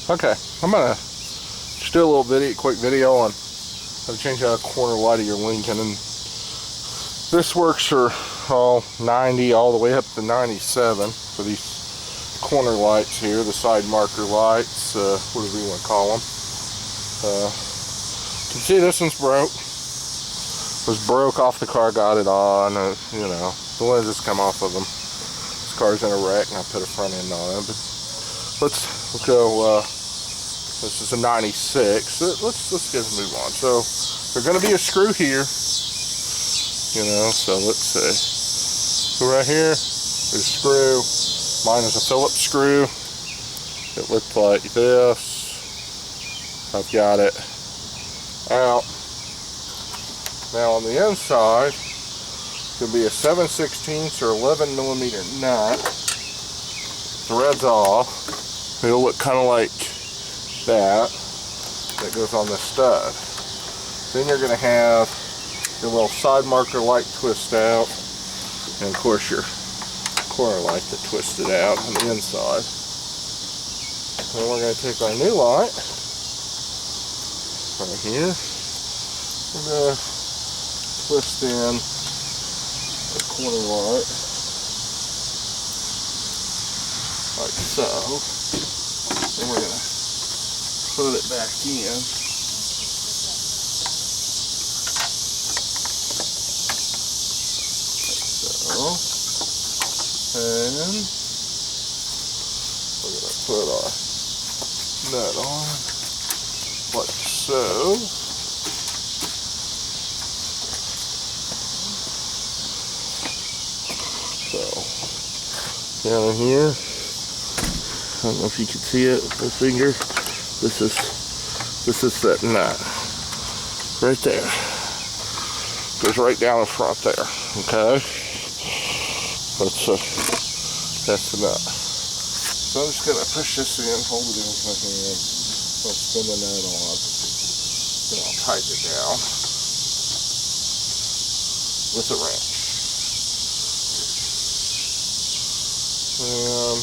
Okay, I'm gonna just do a little quick video on how to change out a corner light of your Lincoln, and this works for 90 all the way up to 97 for these corner lights here, the side marker lights, whatever you want to call them. You can see this one's broke. It was broke off the car, got it on, you know, the lenses come off of them. This car's in a wreck and I put a front end on it. But let's go, this is a 96. Let's get a move on. So there's going to be a screw here, you know, so let's see. So right here, there's a screw. Mine is a Phillips screw. It looks like this. I've got it out. Now on the inside, it's going to be a 7/16 or 11 millimeter nut. Threads off. It'll look kind of like that. That goes on the stud. Then you're going to have your little side marker light twist out, and of course your corner light that twisted out on the inside. Then we're going to take our new light right here. We're going to twist in the corner light like so. Then we're going to put it back in. Like so. And we're going to put our nut on like so. Down here, I don't know if you can see it with the finger. This is that nut right there. Goes right down the front there. Okay, that's the nut. So I'm just gonna push this in, hold it in with my hand. I'll spin the nut on, then I'll tighten it down with a wrench. And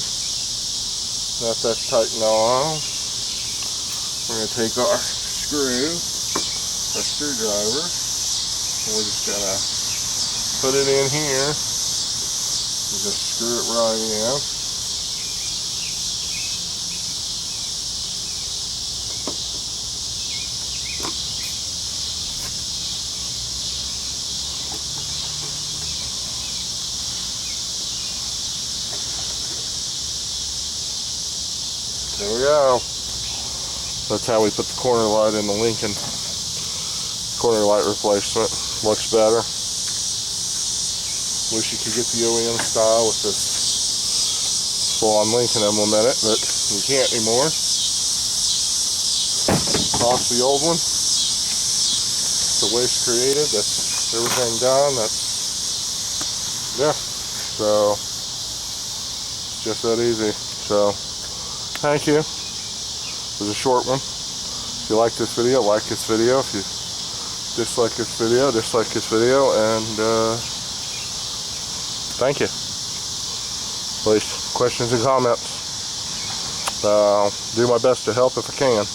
now that's tightened on, we're going to take our screwdriver, and we're just going to put it in here and just screw it right in. There we go. That's how we put the corner light in the Lincoln. Corner light replacement. Looks better. Wish you could get the OEM style with this full-on Lincoln implemented, but you can't anymore. Toss the old one. The waste created. That's everything done. Yeah. So it's just that easy. So thank you. It was a short one. If you like this video, like this video. If you dislike this video, dislike this video. And thank you. Please, questions and comments. I'll do my best to help if I can.